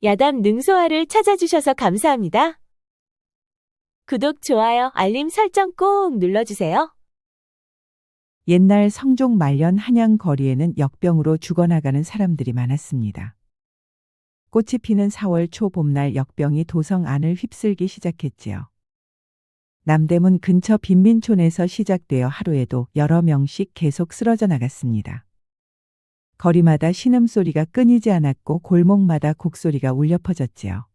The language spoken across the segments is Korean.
야담 능소화를 찾아주셔서 감사합니다. 구독, 좋아요, 알림 설정 꼭 눌러주세요. 옛날 성종 말년 한양 거리에는 역병으로 죽어나가는 사람들이 많았습니다. 꽃이 피는 4월 초 봄날 역병이 도성 안을 휩쓸기 시작했지요. 남대문 근처 빈민촌에서 시작되어 하루에도 여러 명씩 계속 쓰러져 나갔습니다. 거리마다 신음소리가 끊이지 않았고 골목마다 곡소리가 울려 퍼졌지요.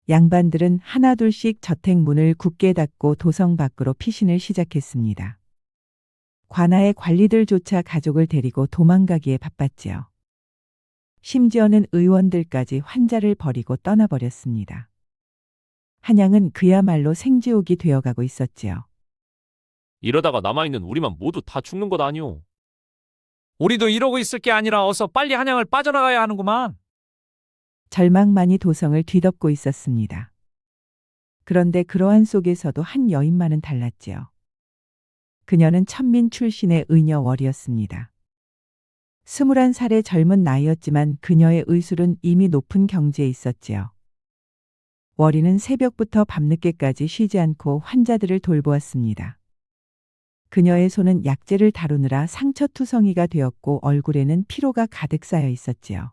양반들은 하나둘씩 저택 문을 굳게 닫고 도성 밖으로 피신을 시작했습니다. 관아의 관리들조차 가족을 데리고 도망가기에 바빴지요. 심지어는 의원들까지 환자를 버리고 떠나버렸습니다. 한양은 그야말로 생지옥이 되어가고 있었지요. 이러다가 남아있는 우리만 모두 다 죽는 것 아니오. 우리도 이러고 있을 게 아니라 어서 빨리 한양을 빠져나가야 하는구만. 절망만이 도성을 뒤덮고 있었습니다. 그런데 그러한 속에서도 한 여인만은 달랐지요. 그녀는 천민 출신의 의녀월이었습니다. 21살의 젊은 나이였지만 그녀의 의술은 이미 높은 경지에 있었지요. 월이는 새벽부터 밤늦게까지 쉬지 않고 환자들을 돌보았습니다. 그녀의 손은 약재를 다루느라 상처투성이가 되었고 얼굴에는 피로가 가득 쌓여 있었지요.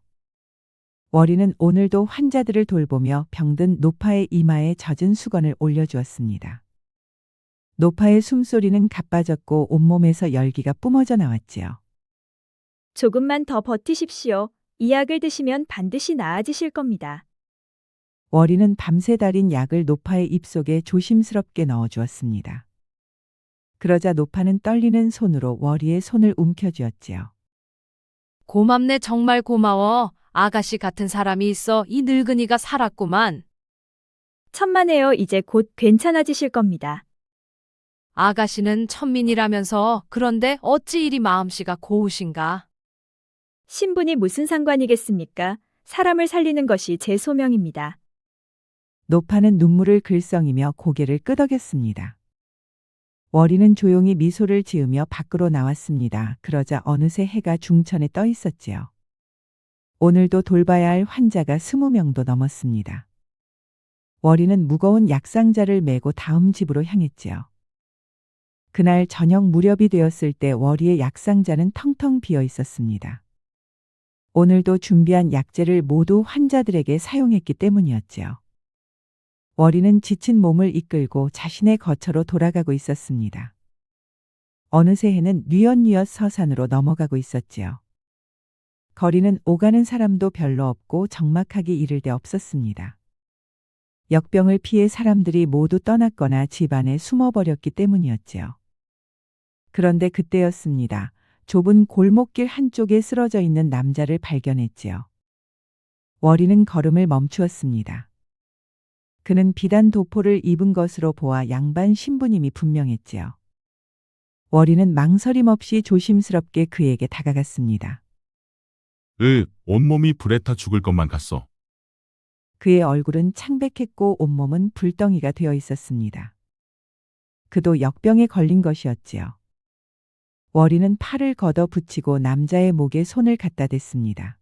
월이는 오늘도 환자들을 돌보며 병든 노파의 이마에 젖은 수건을 올려주었습니다. 노파의 숨소리는 가빠졌고 온몸에서 열기가 뿜어져 나왔지요. 조금만 더 버티십시오. 이 약을 드시면 반드시 나아지실 겁니다. 월이는 밤새 달인 약을 노파의 입속에 조심스럽게 넣어주었습니다. 그러자 노파는 떨리는 손으로 월이의 손을 움켜쥐었지요. 고맙네, 정말 고마워. 아가씨 같은 사람이 있어 이 늙은이가 살았구만. 천만에요. 이제 곧 괜찮아지실 겁니다. 아가씨는 천민이라면서 그런데 어찌 이리 마음씨가 고우신가? 신분이 무슨 상관이겠습니까? 사람을 살리는 것이 제 소명입니다. 노파는 눈물을 글썽이며 고개를 끄덕였습니다. 월이는 조용히 미소를 지으며 밖으로 나왔습니다. 그러자 어느새 해가 중천에 떠 있었지요. 오늘도 돌봐야 할 환자가 20명도 넘었습니다. 월이는 무거운 약상자를 메고 다음 집으로 향했지요. 그날 저녁 무렵이 되었을 때 월이의 약상자는 텅텅 비어 있었습니다. 오늘도 준비한 약재를 모두 환자들에게 사용했기 때문이었지요. 월이는 지친 몸을 이끌고 자신의 거처로 돌아가고 있었습니다. 어느새 해는 뉘엿뉘엿 서산으로 넘어가고 있었지요. 거리는 오가는 사람도 별로 없고 적막하기 이를 데 없었습니다. 역병을 피해 사람들이 모두 떠났거나 집 안에 숨어버렸기 때문이었지요. 그런데 그때였습니다. 좁은 골목길 한쪽에 쓰러져 있는 남자를 발견했지요. 월이는 걸음을 멈추었습니다. 그는 비단 도포를 입은 것으로 보아 양반 신부님이 분명했지요. 월이는 망설임 없이 조심스럽게 그에게 다가갔습니다. 온몸이 불에 타 죽을 것만 같소. 그의 얼굴은 창백했고 온몸은 불덩이가 되어 있었습니다. 그도 역병에 걸린 것이었지요. 월이는 팔을 걷어 붙이고 남자의 목에 손을 갖다 댔습니다.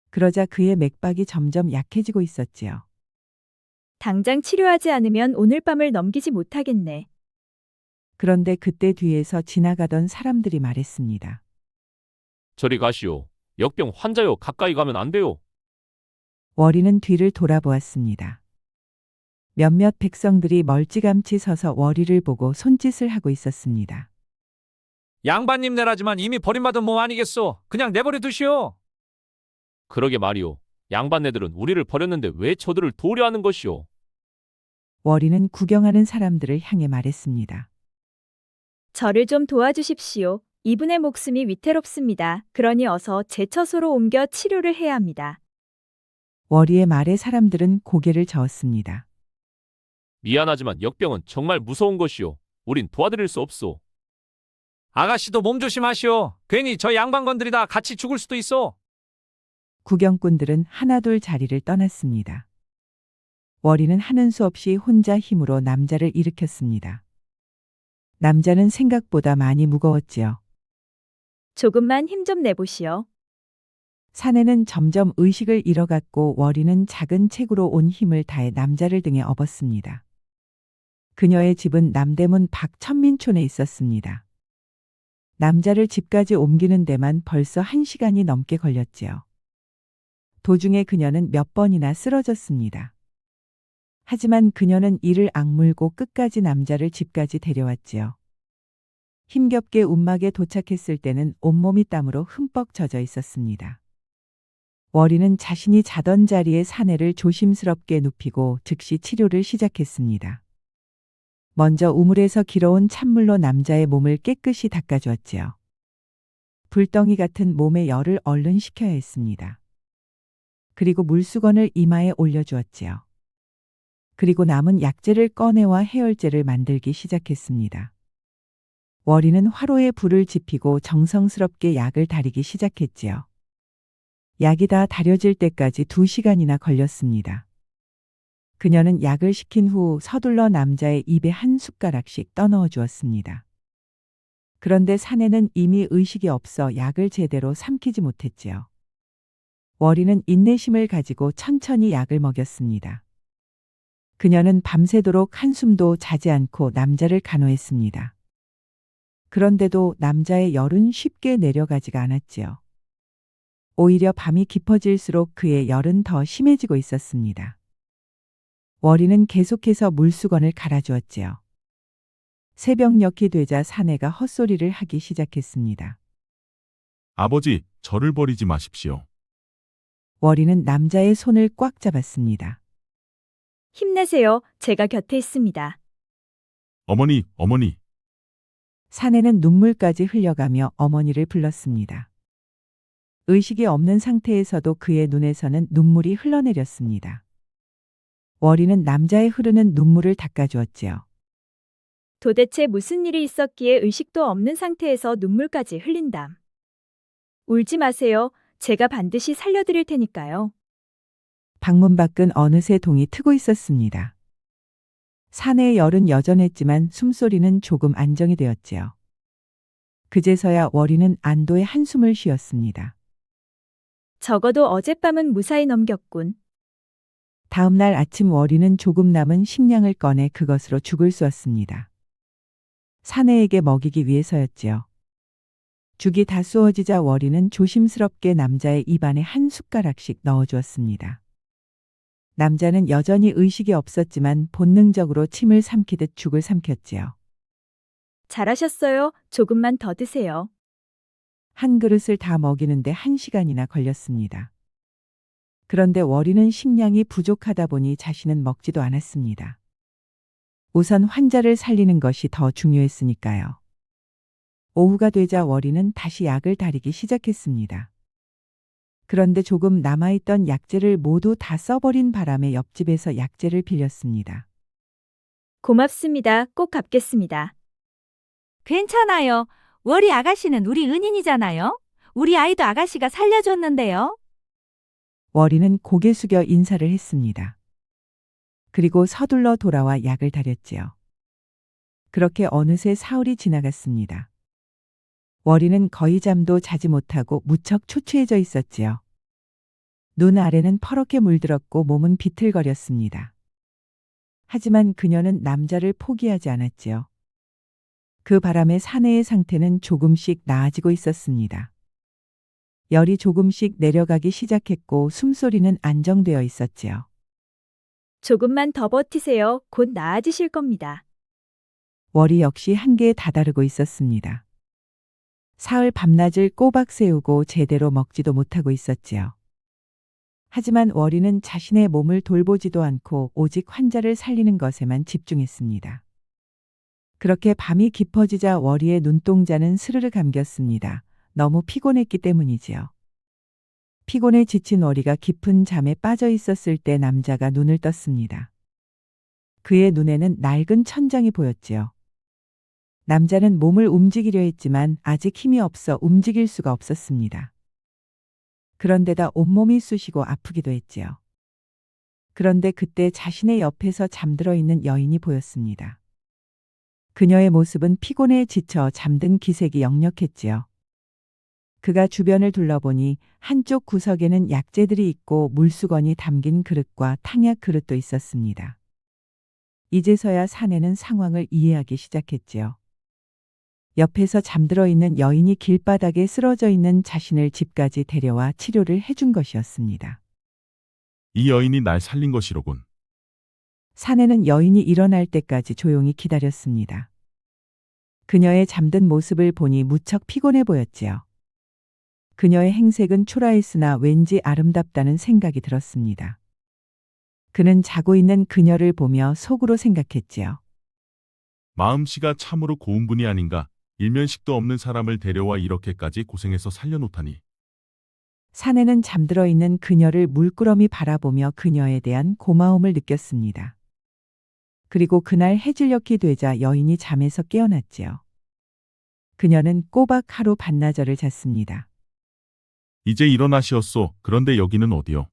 그러자 그의 맥박이 점점 약해지고 있었지요. 당장 치료하지 않으면 오늘 밤을 넘기지 못하겠네. 그런데 그때 뒤에서 지나가던 사람들이 말했습니다. 저리 가시오. 역병 환자요. 가까이 가면 안 돼요. 월이는 뒤를 돌아보았습니다. 몇몇 백성들이 멀찌감치 서서 월이를 보고 손짓을 하고 있었습니다. 양반님 내라지만 이미 버림받은 몸 아니겠소. 그냥 내버려 두시오. 그러게 말이오. 양반네들은 우리를 버렸는데 왜 저들을 도우려 하는 것이오. 월이는 구경하는 사람들을 향해 말했습니다. 저를 좀 도와주십시오. 이분의 목숨이 위태롭습니다. 그러니 어서 제 처소로 옮겨 치료를 해야 합니다. 월이의 말에 사람들은 고개를 저었습니다. 미안하지만 역병은 정말 무서운 것이오. 우린 도와드릴 수 없소. 아가씨도 몸 조심하시오. 괜히 저 양반 건드리다 같이 죽을 수도 있어. 구경꾼들은 하나둘 자리를 떠났습니다. 월이는 하는 수 없이 혼자 힘으로 남자를 일으켰습니다. 남자는 생각보다 많이 무거웠지요. 조금만 힘 좀 내보시오. 사내는 점점 의식을 잃어갔고 월이는 작은 책으로 온 힘을 다해 남자를 등에 업었습니다. 그녀의 집은 남대문 박천민촌에 있었습니다. 남자를 집까지 옮기는 데만 벌써 1시간이 넘게 걸렸지요. 도중에 그녀는 몇 번이나 쓰러졌습니다. 하지만 그녀는 이를 악물고 끝까지 남자를 집까지 데려왔지요. 힘겹게 움막에 도착했을 때는 온몸이 땀으로 흠뻑 젖어 있었습니다. 월이는 자신이 자던 자리에 사내를 조심스럽게 눕히고 즉시 치료를 시작했습니다. 먼저 우물에서 길어온 찬물로 남자의 몸을 깨끗이 닦아주었지요. 불덩이 같은 몸의 열을 얼른 식혀야 했습니다. 그리고 물수건을 이마에 올려주었지요. 그리고 남은 약재를 꺼내와 해열제를 만들기 시작했습니다. 월이는 화로에 불을 지피고 정성스럽게 약을 다리기 시작했지요. 약이 다 다려질 때까지 2시간이나 걸렸습니다. 그녀는 약을 식힌 후 서둘러 남자의 입에 한 숟가락씩 떠넣어 주었습니다. 그런데 사내는 이미 의식이 없어 약을 제대로 삼키지 못했지요. 월이는 인내심을 가지고 천천히 약을 먹였습니다. 그녀는 밤새도록 한숨도 자지 않고 남자를 간호했습니다. 그런데도 남자의 열은 쉽게 내려가지가 않았지요. 오히려 밤이 깊어질수록 그의 열은 더 심해지고 있었습니다. 월이는 계속해서 물수건을 갈아주었지요. 새벽녘이 되자 사내가 헛소리를 하기 시작했습니다. 아버지, 저를 버리지 마십시오. 월이는 남자의 손을 꽉 잡았습니다. 힘내세요. 제가 곁에 있습니다. 어머니, 어머니. 사내는 눈물까지 흘려가며 어머니를 불렀습니다. 의식이 없는 상태에서도 그의 눈에서는 눈물이 흘러내렸습니다. 월이는 남자의 흐르는 눈물을 닦아주었지요. 도대체 무슨 일이 있었기에 의식도 없는 상태에서 눈물까지 흘린담. 울지 마세요. 제가 반드시 살려드릴 테니까요. 방문 밖은 어느새 동이 트고 있었습니다. 사내의 열은 여전했지만 숨소리는 조금 안정이 되었지요. 그제서야 월이는 안도의 한숨을 쉬었습니다. 적어도 어젯밤은 무사히 넘겼군. 다음 날 아침 월이는 조금 남은 식량을 꺼내 그것으로 죽을 쑤었습니다. 사내에게 먹이기 위해서였지요. 죽이 다 쑤어지자 월이는 조심스럽게 남자의 입안에 한 숟가락씩 넣어주었습니다. 남자는 여전히 의식이 없었지만 본능적으로 침을 삼키듯 죽을 삼켰지요. 잘하셨어요. 조금만 더 드세요. 한 그릇을 다 먹이는데 1시간이나 걸렸습니다. 그런데 월이는 식량이 부족하다 보니 자신은 먹지도 않았습니다. 우선 환자를 살리는 것이 더 중요했으니까요. 오후가 되자 월이는 다시 약을 다리기 시작했습니다. 그런데 조금 남아있던 약재를 모두 다 써버린 바람에 옆집에서 약재를 빌렸습니다. 고맙습니다. 꼭 갚겠습니다. 괜찮아요. 월이 아가씨는 우리 은인이잖아요. 우리 아이도 아가씨가 살려줬는데요. 월이는 고개 숙여 인사를 했습니다. 그리고 서둘러 돌아와 약을 다렸지요. 그렇게 어느새 사흘이 지나갔습니다. 월이는 거의 잠도 자지 못하고 무척 초췌해져 있었지요. 눈 아래는 퍼렇게 물들었고 몸은 비틀거렸습니다. 하지만 그녀는 남자를 포기하지 않았지요. 그 바람에 사내의 상태는 조금씩 나아지고 있었습니다. 열이 조금씩 내려가기 시작했고 숨소리는 안정되어 있었지요. 조금만 더 버티세요. 곧 나아지실 겁니다. 월이 역시 한계에 다다르고 있었습니다. 사흘 밤낮을 꼬박 세우고 제대로 먹지도 못하고 있었지요. 하지만 월이는 자신의 몸을 돌보지도 않고 오직 환자를 살리는 것에만 집중했습니다. 그렇게 밤이 깊어지자 월이의 눈동자는 스르르 감겼습니다. 너무 피곤했기 때문이지요. 피곤에 지친 월이가 깊은 잠에 빠져 있었을 때 남자가 눈을 떴습니다. 그의 눈에는 낡은 천장이 보였지요. 남자는 몸을 움직이려 했지만 아직 힘이 없어 움직일 수가 없었습니다. 그런데다 온몸이 쑤시고 아프기도 했지요. 그런데 그때 자신의 옆에서 잠들어 있는 여인이 보였습니다. 그녀의 모습은 피곤에 지쳐 잠든 기색이 역력했지요. 그가 주변을 둘러보니 한쪽 구석에는 약재들이 있고 물수건이 담긴 그릇과 탕약 그릇도 있었습니다. 이제서야 사내는 상황을 이해하기 시작했지요. 옆에서 잠들어 있는 여인이 길바닥에 쓰러져 있는 자신을 집까지 데려와 치료를 해준 것이었습니다. 이 여인이 날 살린 것이로군. 사내는 여인이 일어날 때까지 조용히 기다렸습니다. 그녀의 잠든 모습을 보니 무척 피곤해 보였지요. 그녀의 행색은 초라했으나 왠지 아름답다는 생각이 들었습니다. 그는 자고 있는 그녀를 보며 속으로 생각했지요. 마음씨가 참으로 고운 분이 아닌가. 일면식도 없는 사람을 데려와 이렇게까지 고생해서 살려놓다니. 사내는 잠들어 있는 그녀를 물끄러미 바라보며 그녀에 대한 고마움을 느꼈습니다. 그리고 그날 해질녘이 되자 여인이 잠에서 깨어났지요. 그녀는 꼬박 하루 반나절을 잤습니다. 이제 일어나시었소. 그런데 여기는 어디요?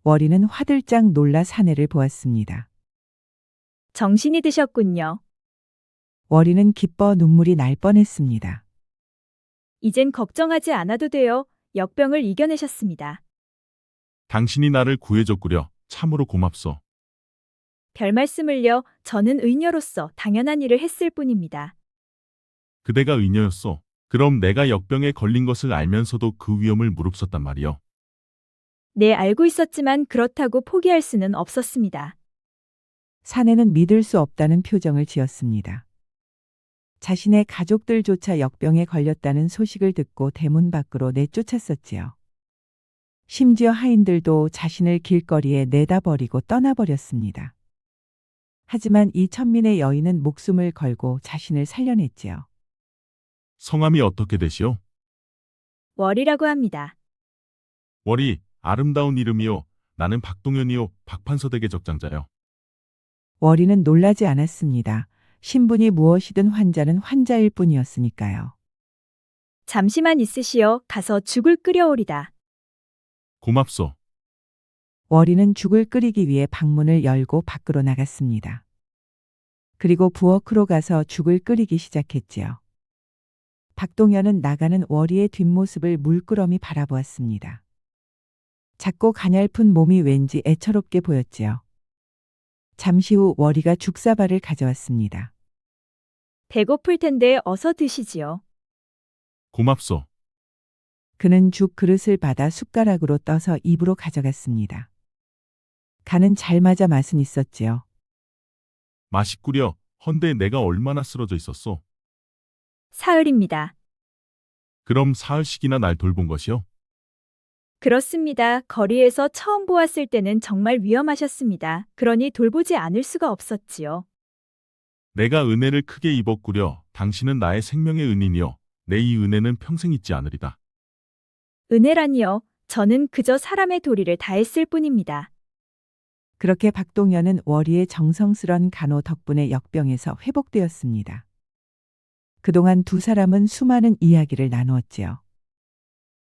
월이는 화들짝 놀라 사내를 보았습니다. 정신이 드셨군요. 월이는 기뻐 눈물이 날 뻔했습니다. 이젠 걱정하지 않아도 돼요. 역병을 이겨내셨습니다. 당신이 나를 구해줬구려. 참으로 고맙소. 별 말씀을요. 저는 의녀로서 당연한 일을 했을 뿐입니다. 그대가 의녀였소. 그럼 내가 역병에 걸린 것을 알면서도 그 위험을 무릅썼단 말이요. 네, 알고 있었지만 그렇다고 포기할 수는 없었습니다. 사내는 믿을 수 없다는 표정을 지었습니다. 자신의 가족들조차 역병에 걸렸다는 소식을 듣고 대문 밖으로 내쫓았었지요. 심지어 하인들도 자신을 길거리에 내다 버리고 떠나버렸습니다. 하지만 이 천민의 여인은 목숨을 걸고 자신을 살려냈지요. 성함이 어떻게 되시오? 월이라고 합니다. 월이 아름다운 이름이요. 나는 박동현이요. 박판서댁의 적장자요. 월이는 놀라지 않았습니다. 신분이 무엇이든 환자는 환자일 뿐이었으니까요. 잠시만 있으시오. 가서 죽을 끓여오리다. 고맙소. 월이는 죽을 끓이기 위해 방문을 열고 밖으로 나갔습니다. 그리고 부엌으로 가서 죽을 끓이기 시작했지요. 박동현은 나가는 월이의 뒷모습을 물끄러미 바라보았습니다. 작고 가냘픈 몸이 왠지 애처롭게 보였지요. 잠시 후 월이가 죽사발을 가져왔습니다. 배고플 텐데 어서 드시지요. 고맙소. 그는 죽 그릇을 받아 숟가락으로 떠서 입으로 가져갔습니다. 간은 잘 맞아 맛은 있었지요. 맛있구려. 헌데 내가 얼마나 쓰러져 있었소? 사흘입니다. 그럼 사흘씩이나 날 돌본 것이요? 그렇습니다. 거리에서 처음 보았을 때는 정말 위험하셨습니다. 그러니 돌보지 않을 수가 없었지요. 내가 은혜를 크게 입었구려. 당신은 나의 생명의 은인이요. 내 이 은혜는 평생 잊지 않으리다. 은혜라니요. 저는 그저 사람의 도리를 다했을 뿐입니다. 그렇게 박동현은 월이의 정성스런 간호 덕분에 역병에서 회복되었습니다. 그동안 두 사람은 수많은 이야기를 나누었지요.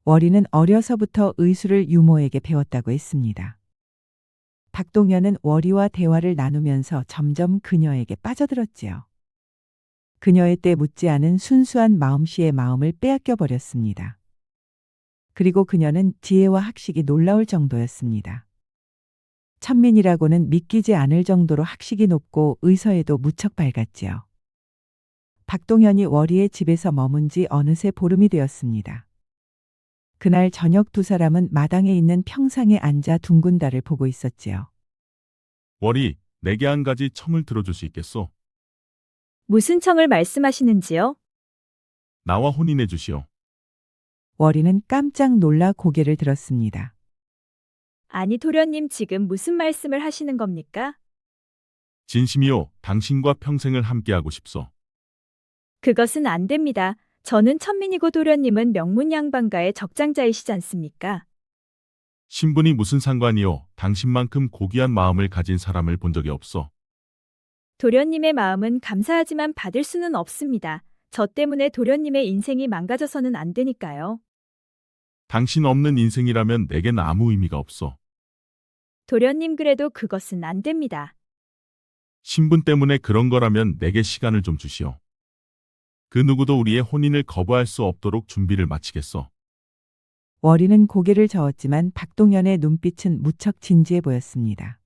월이는 어려서부터 의술을 유모에게 배웠다고 했습니다. 박동현은 월이와 대화를 나누면서 점점 그녀에게 빠져들었지요. 그녀의 때 묻지 않은 순수한 마음씨의 마음을 빼앗겨 버렸습니다. 그리고 그녀는 지혜와 학식이 놀라울 정도였습니다. 천민이라고는 믿기지 않을 정도로 학식이 높고 의서에도 무척 밝았지요. 박동현이 월이의 집에서 머문 지 어느새 보름이 되었습니다. 그날 저녁 두 사람은 마당에 있는 평상에 앉아 둥근 달을 보고 있었지요. 월이, 내게 한 가지 청을 들어줄 수 있겠소? 무슨 청을 말씀하시는지요? 나와 혼인해 주시오. 월이는 깜짝 놀라 고개를 들었습니다. 아니, 도련님 지금 무슨 말씀을 하시는 겁니까? 진심이요. 당신과 평생을 함께하고 싶소. 그것은 안 됩니다. 저는 천민이고 도련님은 명문양반가의 적장자이시지 않습니까? 신분이 무슨 상관이요. 당신만큼 고귀한 마음을 가진 사람을 본 적이 없어. 도련님의 마음은 감사하지만 받을 수는 없습니다. 저 때문에 도련님의 인생이 망가져서는 안 되니까요. 당신 없는 인생이라면 내겐 아무 의미가 없어. 도련님 그래도 그것은 안 됩니다. 신분 때문에 그런 거라면 내게 시간을 좀 주시오. 그 누구도 우리의 혼인을 거부할 수 없도록 준비를 마치겠소. 월이는 고개를 저었지만 박동연의 눈빛은 무척 진지해 보였습니다.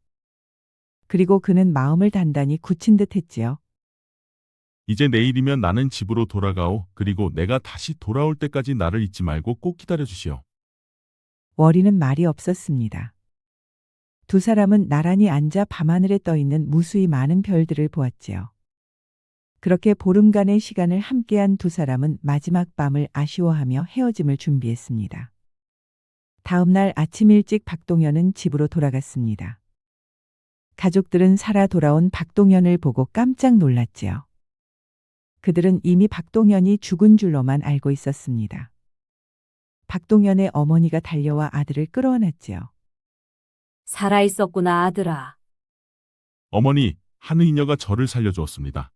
그리고 그는 마음을 단단히 굳힌 듯 했지요. 이제 내일이면 나는 집으로 돌아가오. 그리고 내가 다시 돌아올 때까지 나를 잊지 말고 꼭 기다려 주시오. 월이는 말이 없었습니다. 두 사람은 나란히 앉아 밤하늘에 떠있는 무수히 많은 별들을 보았지요. 그렇게 보름간의 시간을 함께한 두 사람은 마지막 밤을 아쉬워하며 헤어짐을 준비했습니다. 다음 날 아침 일찍 박동연은 집으로 돌아갔습니다. 가족들은 살아 돌아온 박동연을 보고 깜짝 놀랐지요. 그들은 이미 박동연이 죽은 줄로만 알고 있었습니다. 박동연의 어머니가 달려와 아들을 끌어안았지요. 살아있었구나, 아들아. 어머니, 한 의녀가 저를 살려주었습니다.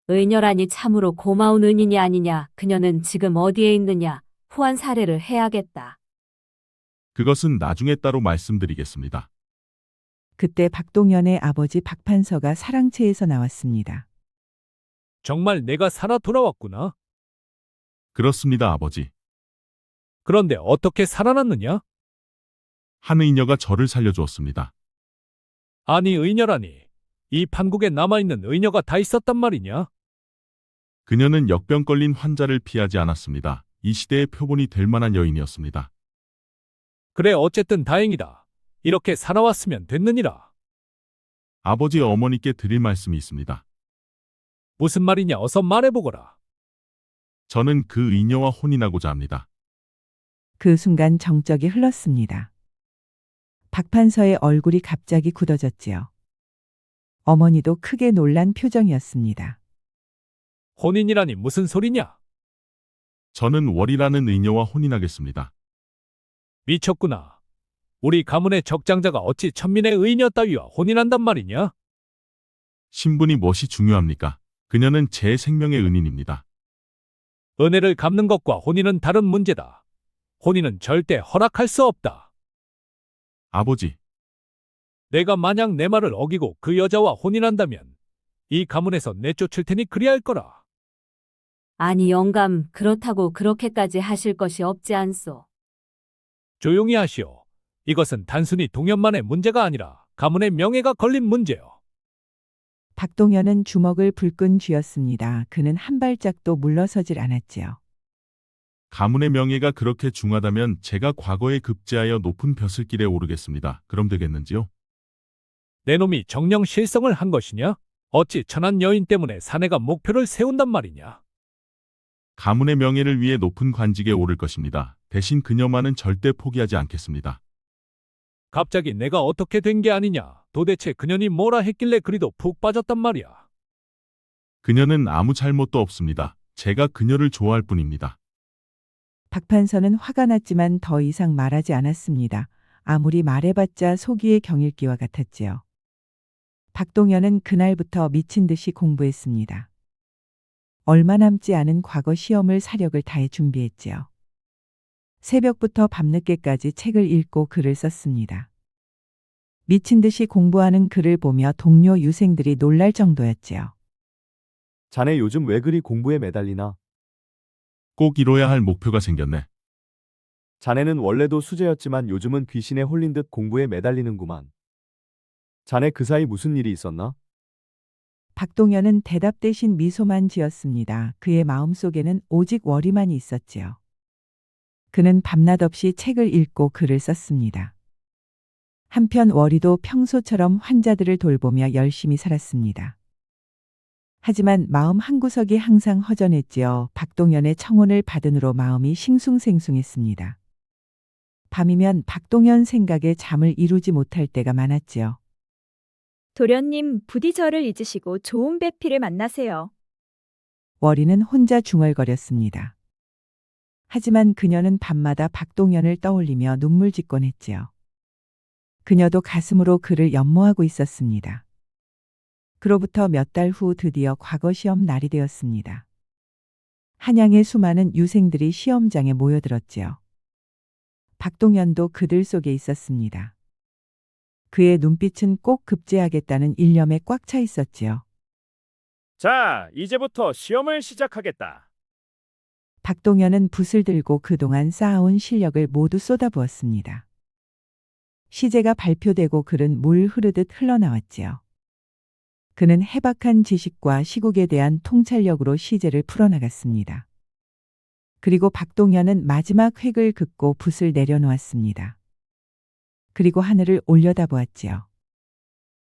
의녀라니 참으로 고마운 은인이 아니냐. 그녀는 지금 어디에 있느냐. 후한 사례를 해야겠다. 그것은 나중에 따로 말씀드리겠습니다. 그때 박동연의 아버지 박판서가 사랑채에서 나왔습니다. 정말 내가 살아 돌아왔구나. 그렇습니다, 아버지. 그런데 어떻게 살아났느냐? 한 의녀가 저를 살려주었습니다. 아니, 의녀라니. 이 판국에 남아있는 의녀가 다 있었단 말이냐? 그녀는 역병 걸린 환자를 피하지 않았습니다. 이 시대의 표본이 될 만한 여인이었습니다. 그래, 어쨌든 다행이다. 이렇게 살아왔으면 됐느니라. 아버지 어머니께 드릴 말씀이 있습니다. 무슨 말이냐, 어서 말해보거라. 저는 그 의녀와 혼인하고자 합니다. 그 순간 정적이 흘렀습니다. 박판서의 얼굴이 갑자기 굳어졌지요. 어머니도 크게 놀란 표정이었습니다. 혼인이라니 무슨 소리냐? 저는 월이라는 의녀와 혼인하겠습니다. 미쳤구나. 우리 가문의 적장자가 어찌 천민의 의녀 따위와 혼인한단 말이냐? 신분이 무엇이 중요합니까? 그녀는 제 생명의 은인입니다. 은혜를 갚는 것과 혼인은 다른 문제다. 혼인은 절대 허락할 수 없다. 아버지, 내가 만약 내 말을 어기고 그 여자와 혼인한다면 이 가문에서 내쫓을 테니 그리할 거라. 아니, 영감, 그렇다고 그렇게까지 하실 것이 없지 않소. 조용히 하시오. 이것은 단순히 동연만의 문제가 아니라 가문의 명예가 걸린 문제요. 박동연은 주먹을 불끈 쥐었습니다. 그는 한 발짝도 물러서질 않았지요. 가문의 명예가 그렇게 중하다면 제가 과거에 급제하여 높은 벼슬길에 오르겠습니다. 그럼 되겠는지요? 내 놈이 정령 실성을 한 것이냐? 어찌 천한 여인 때문에 사내가 목표를 세운단 말이냐? 가문의 명예를 위해 높은 관직에 오를 것입니다. 대신 그녀만은 절대 포기하지 않겠습니다. 갑자기 내가 어떻게 된 게 아니냐? 도대체 그년이 뭐라 했길래 그리도 푹 빠졌단 말이야? 그녀는 아무 잘못도 없습니다. 제가 그녀를 좋아할 뿐입니다. 박판서는 화가 났지만 더 이상 말하지 않았습니다. 아무리 말해봤자 속이의 경일기와 같았지요. 박동연은 그날부터 미친 듯이 공부했습니다. 얼마 남지 않은 과거 시험을 사력을 다해 준비했지요. 새벽부터 밤늦게까지 책을 읽고 글을 썼습니다. 미친 듯이 공부하는 그를 보며 동료 유생들이 놀랄 정도였지요. 자네 요즘 왜 그리 공부에 매달리나? 꼭 이뤄야 할 목표가 생겼네. 자네는 원래도 수재였지만 요즘은 귀신에 홀린 듯 공부에 매달리는구만. 자네 그 사이 무슨 일이 있었나? 박동연은 대답 대신 미소만 지었습니다. 그의 마음속에는 오직 월이만이 있었지요. 그는 밤낮 없이 책을 읽고 글을 썼습니다. 한편 월이도 평소처럼 환자들을 돌보며 열심히 살았습니다. 하지만 마음 한구석이 항상 허전했지요. 박동연의 청혼을 받은으로 마음이 싱숭생숭했습니다. 밤이면 박동연 생각에 잠을 이루지 못할 때가 많았지요. 도련님, 부디 저를 잊으시고 좋은 배필을 만나세요. 월이는 혼자 중얼거렸습니다. 하지만 그녀는 밤마다 박동연을 떠올리며 눈물 짓곤 했지요. 그녀도 가슴으로 그를 연모하고 있었습니다. 그로부터 몇 달 후 드디어 과거 시험 날이 되었습니다. 한양의 수많은 유생들이 시험장에 모여들었지요. 박동연도 그들 속에 있었습니다. 그의 눈빛은 꼭 급제하겠다는 일념에 꽉 차 있었지요. 자, 이제부터 시험을 시작하겠다. 박동현은 붓을 들고 그동안 쌓아온 실력을 모두 쏟아부었습니다. 시제가 발표되고 글은 물 흐르듯 흘러나왔지요. 그는 해박한 지식과 시국에 대한 통찰력으로 시제를 풀어나갔습니다. 그리고 박동현은 마지막 획을 긋고 붓을 내려놓았습니다. 그리고 하늘을 올려다보았지요.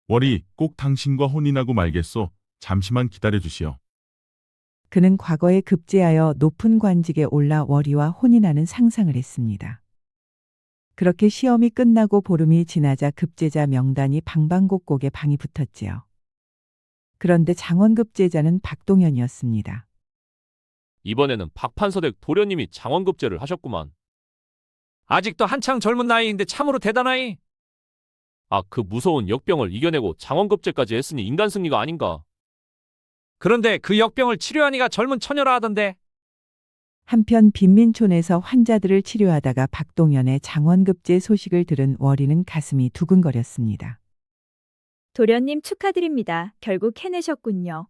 월이 꼭 당신과 혼인하고 말겠소. 잠시만 기다려 주시오. 그는 과거에 급제하여 높은 관직에 올라 월이와 혼인하는 상상을 했습니다. 그렇게 시험이 끝나고 보름이 지나자 급제자 명단이 방방곡곡에 방이 붙었지요. 그런데 장원급제자는 박동현이었습니다. 이번에는 박판서댁 도련님이 장원급제를 하셨구만. 아직도 한창 젊은 나이인데 참으로 대단하이. 아, 그 무서운 역병을 이겨내고 장원급제까지 했으니 인간 승리가 아닌가. 그런데 그 역병을 치료하니가 젊은 처녀라 하던데. 한편 빈민촌에서 환자들을 치료하다가 박동현의 장원급제 소식을 들은 월이는 가슴이 두근거렸습니다. 도련님 축하드립니다. 결국 해내셨군요.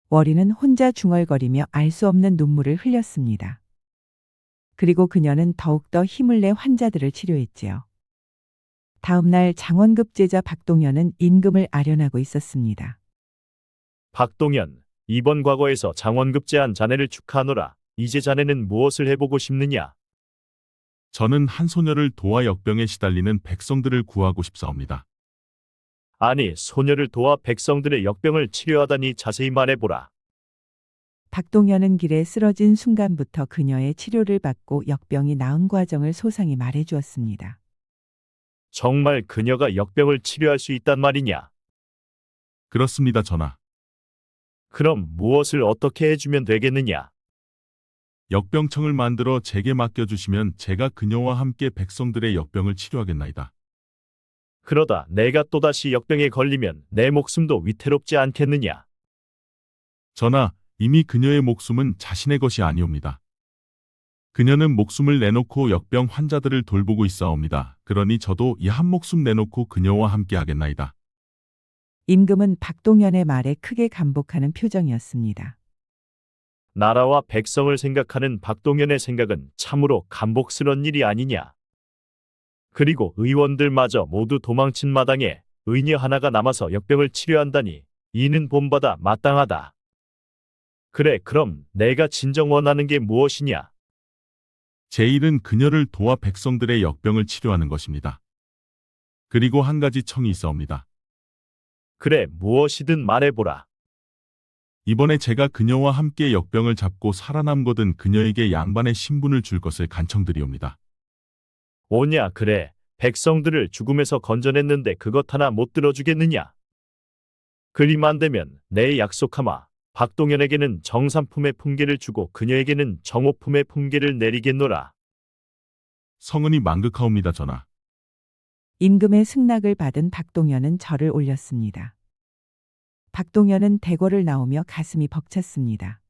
월이는 혼자 중얼거리며 알 수 없는 눈물을 흘렸습니다. 그리고 그녀는 더욱더 힘을 내 환자들을 치료했지요. 다음 날 장원급제자 박동현은 임금을 아련하고 있었습니다. 박동현, 이번 과거에서 장원급제한 자네를 축하하노라. 이제 자네는 무엇을 해보고 싶느냐? 저는 한 소녀를 도와 역병에 시달리는 백성들을 구하고 싶사옵니다. 아니, 소녀를 도와 백성들의 역병을 치료하다니 자세히 말해보라. 박동현은 길에 쓰러진 순간부터 그녀의 치료를 받고 역병이 나은 과정을 소상히 말해 주었습니다. 정말 그녀가 역병을 치료할 수 있단 말이냐? 그렇습니다, 전하. 그럼 무엇을 어떻게 해주면 되겠느냐? 역병청을 만들어 제게 맡겨주시면 제가 그녀와 함께 백성들의 역병을 치료하겠나이다. 그러다 내가 또다시 역병에 걸리면 내 목숨도 위태롭지 않겠느냐? 전하, 이미 그녀의 목숨은 자신의 것이 아니옵니다. 그녀는 목숨을 내놓고 역병 환자들을 돌보고 있사옵니다. 그러니 저도 이 한 목숨 내놓고 그녀와 함께 하겠나이다. 임금은 박동현의 말에 크게 감복하는 표정이었습니다. 나라와 백성을 생각하는 박동현의 생각은 참으로 감복스런 일이 아니냐? 그리고 의원들마저 모두 도망친 마당에 의녀 하나가 남아서 역병을 치료한다니 이는 본받아 마땅하다. 그래, 그럼 내가 진정 원하는 게 무엇이냐? 제 일은 그녀를 도와 백성들의 역병을 치료하는 것입니다. 그리고 한 가지 청이 있사옵니다. 그래, 무엇이든 말해보라. 이번에 제가 그녀와 함께 역병을 잡고 살아남거든 그녀에게 양반의 신분을 줄 것을 간청드리옵니다. 오냐, 그래. 백성들을 죽음에서 건져냈는데 그것 하나 못 들어주겠느냐? 그림 안 되면 내 약속하마. 박동현에게는 정삼품의 품계를 주고 그녀에게는 정오품의 품계를 내리겠노라. 성은이 만극하옵니다, 전하. 임금의 승낙을 받은 박동현은 절을 올렸습니다. 박동현은 대궐을 나오며 가슴이 벅찼습니다.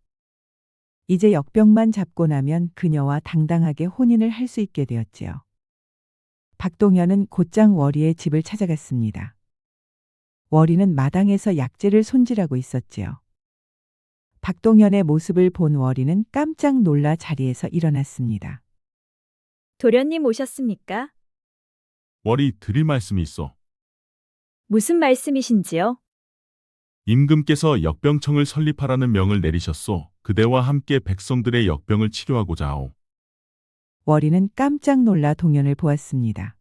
이제 역병만 잡고 나면 그녀와 당당하게 혼인을 할 수 있게 되었지요. 박동현은 곧장 월이의 집을 찾아갔습니다. 월이는 마당에서 약재를 손질하고 있었지요. 박동현의 모습을 본 월이는 깜짝 놀라 자리에서 일어났습니다. 도련님 오셨습니까? 월이 드릴 말씀이 있어. 무슨 말씀이신지요? 임금께서 역병청을 설립하라는 명을 내리셨소. 그대와 함께 백성들의 역병을 치료하고자 하오. 월이는 깜짝 놀라 동현을 보았습니다.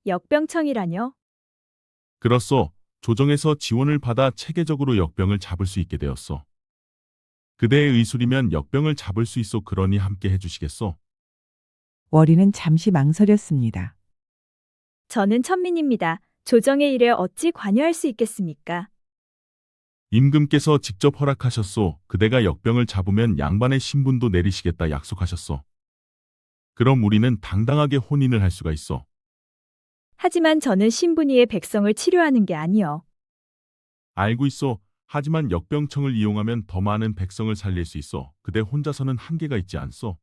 역병청이라뇨? 그렇소. 조정에서 지원을 받아 체계적으로 역병을 잡을 수 있게 되었소. 그대의 의술이면 역병을 잡을 수 있어. 그러니 함께 해주시겠소? 월이는 잠시 망설였습니다. 저는 천민입니다. 조정의 일에 어찌 관여할 수 있겠습니까? 임금께서 직접 허락하셨소. 그대가 역병을 잡으면 양반의 신분도 내리시겠다 약속하셨소. 그럼 우리는 당당하게 혼인을 할 수가 있어. 하지만 저는 신분위의 백성을 치료하는 게 아니요. 알고 있어. 하지만 역병청을 이용하면 더 많은 백성을 살릴 수 있어. 그대 혼자서는 한계가 있지 않소?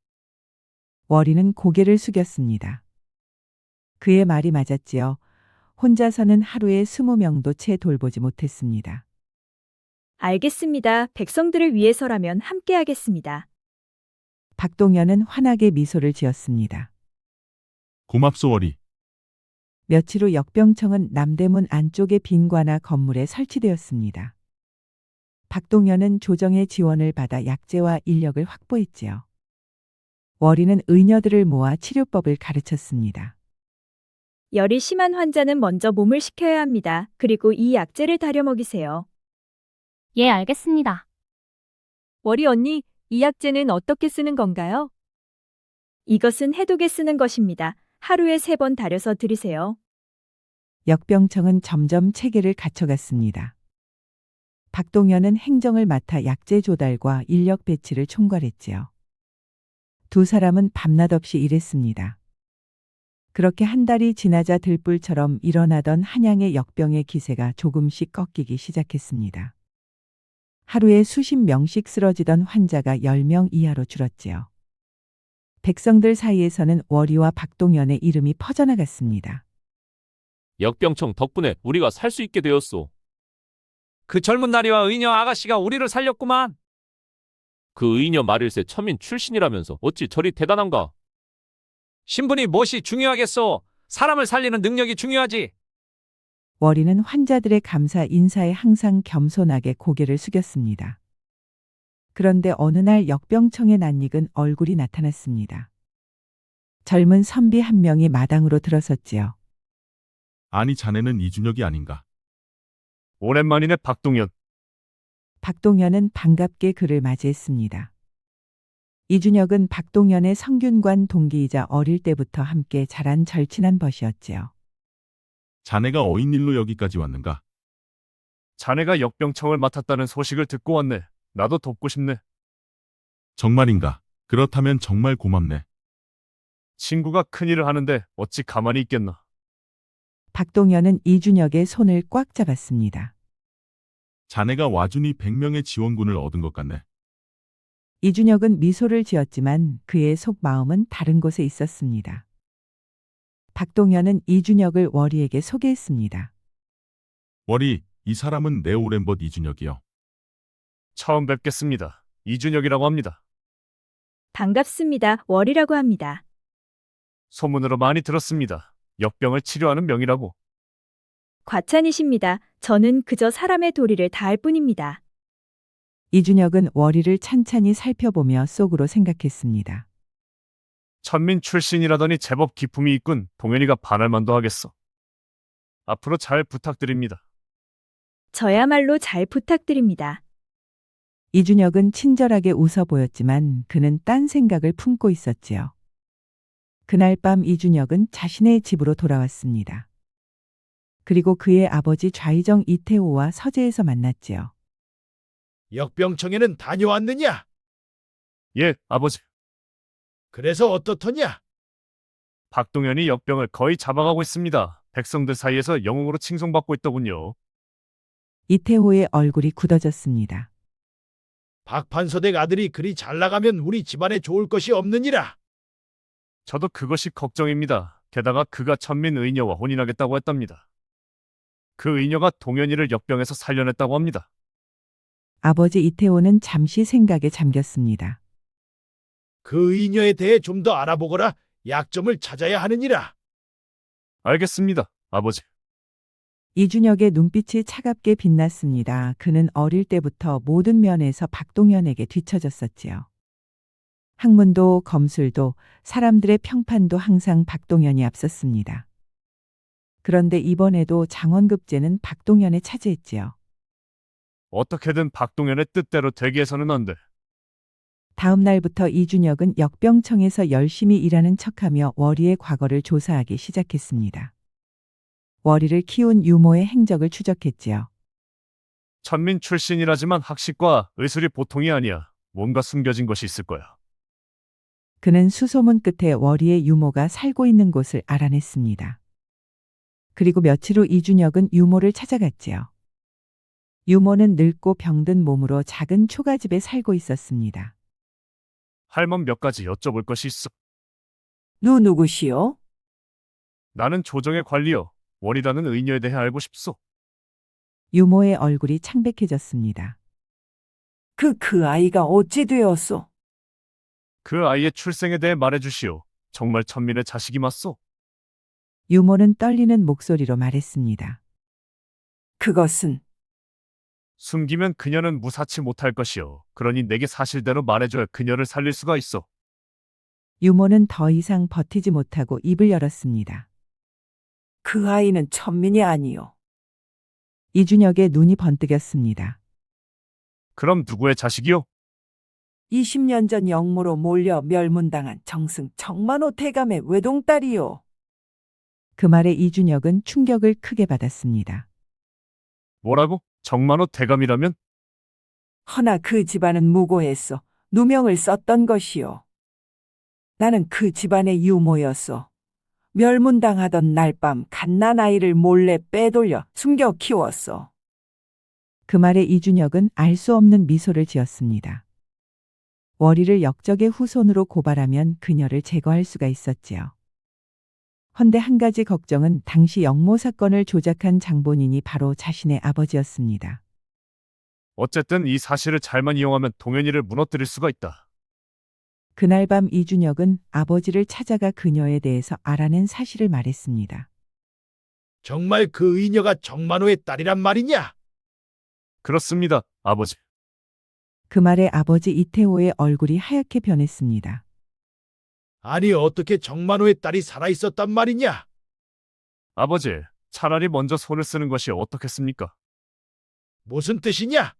월이는 고개를 숙였습니다. 그의 말이 맞았지요. 혼자서는 하루에 20명도 채 돌보지 못했습니다. 알겠습니다. 백성들을 위해서라면 함께하겠습니다. 박동현은 환하게 미소를 지었습니다. 고맙소 월이. 며칠 후 역병청은 남대문 안쪽의 빈관화 건물에 설치되었습니다. 박동현은 조정의 지원을 받아 약재와 인력을 확보했지요. 월이는 의녀들을 모아 치료법을 가르쳤습니다. 열이 심한 환자는 먼저 몸을 식혀야 합니다. 그리고 이 약재를 다려 먹이세요. 예, 알겠습니다. 월이 언니, 이 약재는 어떻게 쓰는 건가요? 이것은 해독에 쓰는 것입니다. 하루에 3번 다려서 드리세요. 역병청은 점점 체계를 갖춰갔습니다. 박동현은 행정을 맡아 약재 조달과 인력 배치를 총괄했지요. 두 사람은 밤낮 없이 일했습니다. 그렇게 한 달이 지나자 들불처럼 일어나던 한양의 역병의 기세가 조금씩 꺾이기 시작했습니다. 하루에 수십 명씩 쓰러지던 환자가 10명 이하로 줄었지요. 백성들 사이에서는 월이와 박동현의 이름이 퍼져나갔습니다. 역병청 덕분에 우리가 살 수 있게 되었소. 그 젊은 나리와 의녀 아가씨가 우리를 살렸구만. 그 의녀 말일세 천민 출신이라면서 어찌 저리 대단한가? 신분이 무엇이 중요하겠소? 사람을 살리는 능력이 중요하지. 월이는 환자들의 감사 인사에 항상 겸손하게 고개를 숙였습니다. 그런데 어느 날 역병청의 낯익은 얼굴이 나타났습니다. 젊은 선비 한 명이 마당으로 들어섰지요. 아니 자네는 이준혁이 아닌가? 오랜만이네 박동현. 박동현은 반갑게 그를 맞이했습니다. 이준혁은 박동현의 성균관 동기이자 어릴 때부터 함께 자란 절친한 벗이었지요. 자네가 어인일로 여기까지 왔는가? 자네가 역병청을 맡았다는 소식을 듣고 왔네. 나도 돕고 싶네. 정말인가? 그렇다면 정말 고맙네. 친구가 큰일을 하는데 어찌 가만히 있겠나. 박동현은 이준혁의 손을 꽉 잡았습니다. 자네가 와준이 100명의 지원군을 얻은 것 같네. 이준혁은 미소를 지었지만 그의 속마음은 다른 곳에 있었습니다. 박동현은 이준혁을 월이에게 소개했습니다. 월이, 이 사람은 내 오랜 벗 이준혁이요. 처음 뵙겠습니다. 이준혁이라고 합니다. 반갑습니다. 월이라고 합니다. 소문으로 많이 들었습니다. 역병을 치료하는 명이라고. 과찬이십니다. 저는 그저 사람의 도리를 다할 뿐입니다. 이준혁은 월이를 찬찬히 살펴보며 속으로 생각했습니다. 천민 출신이라더니 제법 기품이 있군. 동현이가 반할 만도 하겠어. 앞으로 잘 부탁드립니다. 저야말로 잘 부탁드립니다. 이준혁은 친절하게 웃어 보였지만 그는 딴 생각을 품고 있었지요. 그날 밤 이준혁은 자신의 집으로 돌아왔습니다. 그리고 그의 아버지 좌의정 이태호와 서재에서 만났지요. 역병청에는 다녀왔느냐? 예, 아버지. 그래서 어떻더냐? 박동현이 역병을 거의 잡아가고 있습니다. 백성들 사이에서 영웅으로 칭송받고 있더군요. 이태호의 얼굴이 굳어졌습니다. 박판서댁 아들이 그리 잘 나가면 우리 집안에 좋을 것이 없느니라. 저도 그것이 걱정입니다. 게다가 그가 천민 의녀와 혼인하겠다고 했답니다. 그 의녀가 동현이를 역병에서 살려냈다고 합니다. 아버지 이태호는 잠시 생각에 잠겼습니다. 그 의녀에 대해 좀 더 알아보거라. 약점을 찾아야 하느니라. 알겠습니다, 아버지. 이준혁의 눈빛이 차갑게 빛났습니다. 그는 어릴 때부터 모든 면에서 박동현에게 뒤처졌었지요. 학문도 검술도 사람들의 평판도 항상 박동현이 앞섰습니다. 그런데 이번에도 장원급제는 박동현에 차지했지요. 어떻게든 박동현의 뜻대로 되게 해서는 안 돼. 다음 날부터 이준혁은 역병청에서 열심히 일하는 척하며 월이의 과거를 조사하기 시작했습니다. 월이를 키운 유모의 행적을 추적했지요. 천민 출신이라지만 학식과 의술이 보통이 아니야. 뭔가 숨겨진 것이 있을 거야. 그는 수소문 끝에 월이의 유모가 살고 있는 곳을 알아냈습니다. 그리고 며칠 후 이준혁은 유모를 찾아갔지요. 유모는 늙고 병든 몸으로 작은 초가집에 살고 있었습니다. 할멈 몇 가지 여쭤볼 것이 있어. 누구시오? 나는 조정의 관리여. 원이라는 의녀에 대해 알고 싶소. 유모의 얼굴이 창백해졌습니다. 그 아이가 어찌 되었소? 그 아이의 출생에 대해 말해주시오. 정말 천민의 자식이 맞소? 유모는 떨리는 목소리로 말했습니다. 그것은 숨기면 그녀는 무사치 못할 것이오. 그러니 내게 사실대로 말해줘야 그녀를 살릴 수가 있어. 유모는 더 이상 버티지 못하고 입을 열었습니다. 그 아이는 천민이 아니요. 이준혁의 눈이 번뜩였습니다. 그럼 누구의 자식이오? 20년 전 영모로 몰려 멸문당한 정승 정만호 대감의 외동딸이요. 그 말에 이준혁은 충격을 크게 받았습니다. 뭐라고? 정만호 대감이라면? 허나 그 집안은 무고했어. 누명을 썼던 것이요. 나는 그 집안의 유모였어. 멸문당하던 날밤 갓난아이를 몰래 빼돌려 숨겨 키웠어. 그 말에 이준혁은 알 수 없는 미소를 지었습니다. 월이를 역적의 후손으로 고발하면 그녀를 제거할 수가 있었지요. 헌데 한 가지 걱정은 당시 영모 사건을 조작한 장본인이 바로 자신의 아버지였습니다. 어쨌든 이 사실을 잘만 이용하면 동현이를 무너뜨릴 수가 있다. 그날 밤 이준혁은 아버지를 찾아가 그녀에 대해서 알아낸 사실을 말했습니다. 정말 그 의녀가 정만호의 딸이란 말이냐? 그렇습니다, 아버지. 그 말에 아버지 이태호의 얼굴이 하얗게 변했습니다. 아니 어떻게 정만호의 딸이 살아있었단 말이냐? 아버지, 차라리 먼저 손을 쓰는 것이 어떻겠습니까? 무슨 뜻이냐?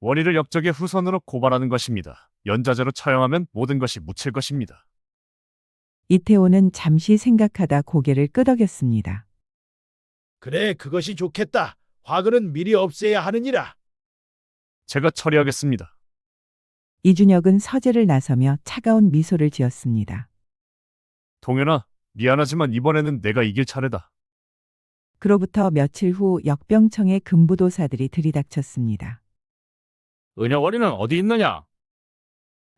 월이를 역적의 후손으로 고발하는 것입니다. 연좌제로 처형하면 모든 것이 묻힐 것입니다. 이태호는 잠시 생각하다 고개를 끄덕였습니다. 그래 그것이 좋겠다. 화근은 미리 없애야 하느니라. 제가 처리하겠습니다. 이준혁은 서재를 나서며 차가운 미소를 지었습니다. 동현아, 미안하지만 이번에는 내가 이길 차례다. 그로부터 며칠 후 역병청의 금부도사들이 들이닥쳤습니다. 은혁 어린은 어디 있느냐?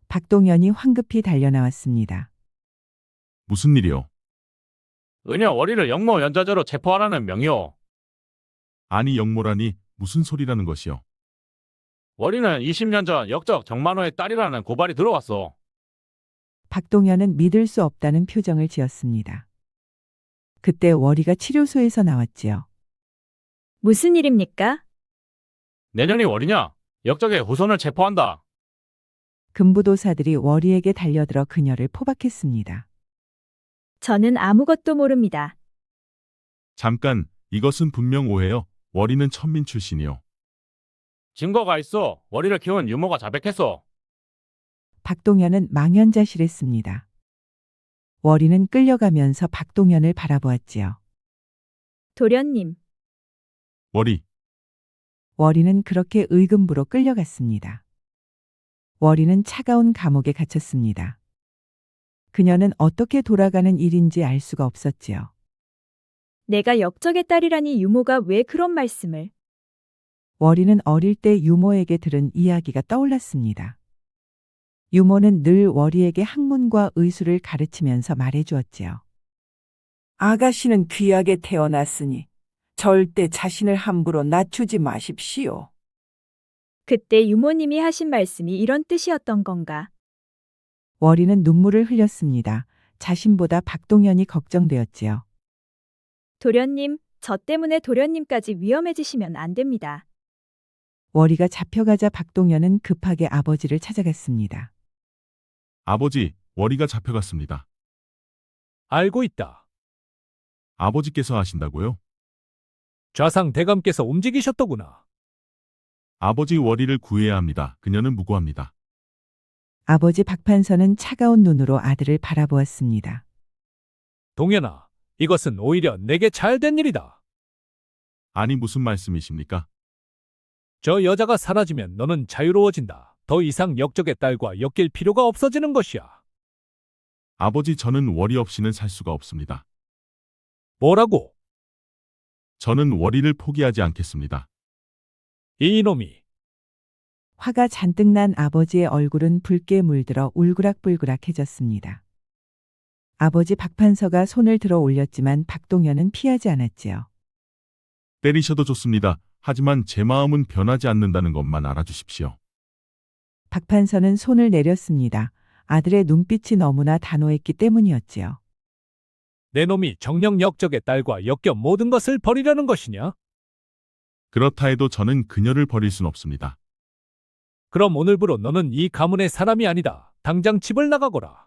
박동현이 황급히 달려나왔습니다. 무슨 일이요? 은혁 어린을 영모 연좌제로 체포하라는 명이오. 아니 영모라니 무슨 소리라는 것이요? 월이는 20년 전 역적 정만호의 딸이라는 고발이 들어왔어. 박동현은 믿을 수 없다는 표정을 지었습니다. 그때 월이가 치료소에서 나왔지요. 무슨 일입니까? 내년이 월이냐? 역적의 후손을 체포한다. 금부도사들이 월이에게 달려들어 그녀를 포박했습니다. 저는 아무것도 모릅니다. 잠깐, 이것은 분명 오해요. 월이는 천민 출신이요. 증거가 있어. 월이를 키운 유모가 자백했어. 박동현은 망연자실했습니다. 월이는 끌려가면서 박동현을 바라보았지요. 도련님, 월이는 그렇게 의금부로 끌려갔습니다. 월이는 차가운 감옥에 갇혔습니다. 그녀는 어떻게 돌아가는 일인지 알 수가 없었지요. 내가 역적의 딸이라니 유모가 왜 그런 말씀을? 월이는 어릴 때 유모에게 들은 이야기가 떠올랐습니다. 유모는 늘 월이에게 학문과 의술을 가르치면서 말해주었지요. 아가씨는 귀하게 태어났으니 절대 자신을 함부로 낮추지 마십시오. 그때 유모님이 하신 말씀이 이런 뜻이었던 건가? 월이는 눈물을 흘렸습니다. 자신보다 박동현이 걱정되었지요. 도련님, 저 때문에 도련님까지 위험해지시면 안 됩니다. 월이가 잡혀가자 박동현은 급하게 아버지를 찾아갔습니다. 아버지, 월이가 잡혀갔습니다. 알고 있다. 아버지께서 하신다고요? 좌상 대감께서 움직이셨더구나. 아버지 월이를 구해야 합니다. 그녀는 무고합니다. 아버지 박판서는 차가운 눈으로 아들을 바라보았습니다. 동현아, 이것은 오히려 내게 잘된 일이다. 아니 무슨 말씀이십니까? 저 여자가 사라지면 너는 자유로워진다. 더 이상 역적의 딸과 엮일 필요가 없어지는 것이야. 아버지 저는 월이 없이는 살 수가 없습니다. 뭐라고? 저는 월이를 포기하지 않겠습니다. 이놈이. 화가 잔뜩 난 아버지의 얼굴은 붉게 물들어 울그락불그락해졌습니다. 아버지 박판서가 손을 들어 올렸지만 박동현은 피하지 않았지요. 때리셔도 좋습니다. 하지만 제 마음은 변하지 않는다는 것만 알아주십시오. 박 판서는 손을 내렸습니다. 아들의 눈빛이 너무나 단호했기 때문이었지요. 내 놈이 정령 역적의 딸과 엮여 모든 것을 버리려는 것이냐? 그렇다 해도 저는 그녀를 버릴 순 없습니다. 그럼 오늘부로 너는 이 가문의 사람이 아니다. 당장 집을 나가거라.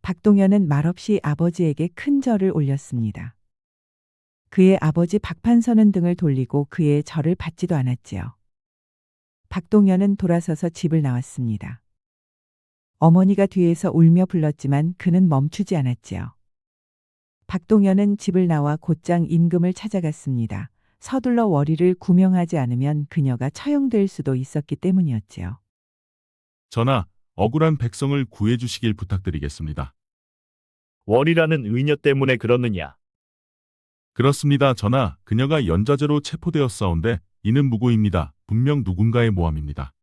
박동현은 말없이 아버지에게 큰 절을 올렸습니다. 그의 아버지 박판서는 등을 돌리고 그의 절을 받지도 않았지요. 박동현은 돌아서서 집을 나왔습니다. 어머니가 뒤에서 울며 불렀지만 그는 멈추지 않았지요. 박동현은 집을 나와 곧장 임금을 찾아갔습니다. 서둘러 월의를 구명하지 않으면 그녀가 처형될 수도 있었기 때문이었지요. 전하, 억울한 백성을 구해주시길 부탁드리겠습니다. 월이라는 의녀 때문에 그러느냐? 그렇습니다, 전하. 그녀가 연좌제로 체포되었사온데 이는 무고입니다. 분명 누군가의 모함입니다.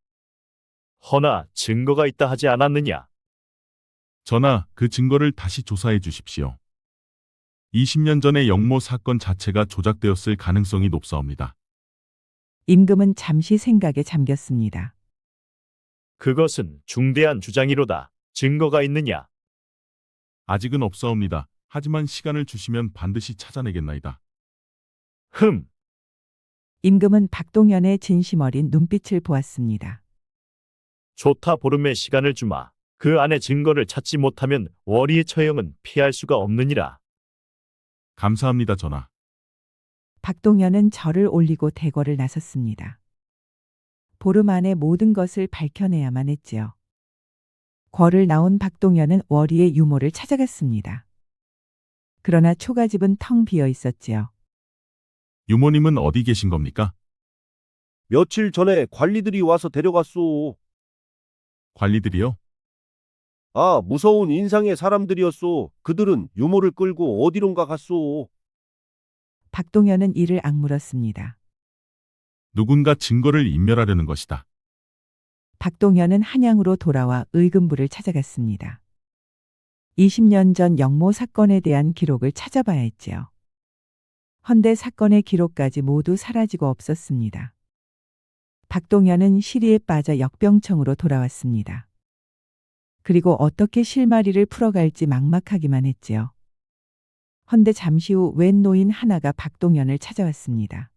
허나 증거가 있다 하지 않았느냐? 전하, 그 증거를 다시 조사해 주십시오. 20년 전의 영모 사건 자체가 조작되었을 가능성이 높사옵니다. 임금은 잠시 생각에 잠겼습니다. 그것은 중대한 주장이로다. 증거가 있느냐? 아직은 없사옵니다. 하지만 시간을 주시면 반드시 찾아내겠나이다. 흠, 임금은 박동현의 진심 어린 눈빛을 보았습니다. 좋다. 보름의 시간을 주마. 그 안에 증거를 찾지 못하면 월이의 처형은 피할 수가 없느니라. 감사합니다, 전하. 박동현은 절을 올리고 대궐을 나섰습니다. 보름 안에 모든 것을 밝혀내야만 했지요. 궐을 나온 박동현은 월이의 유모를 찾아갔습니다. 그러나 초가집은 텅 비어 있었지요. 유모님은 어디 계신 겁니까? 며칠 전에 관리들이 와서 데려갔소. 관리들이요? 아, 무서운 인상의 사람들이었소. 그들은 유모를 끌고 어디론가 갔소. 박동현은 이를 악물었습니다. 누군가 증거를 인멸하려는 것이다. 박동현은 한양으로 돌아와 의금부를 찾아갔습니다. 20년 전 영모 사건에 대한 기록을 찾아봐야 했지요. 헌데 사건의 기록까지 모두 사라지고 없었습니다. 박동현은 시리에 빠져 역병청으로 돌아왔습니다. 그리고 어떻게 실마리를 풀어갈지 막막하기만 했지요. 헌데 잠시 후 웬 노인 하나가 박동현을 찾아왔습니다.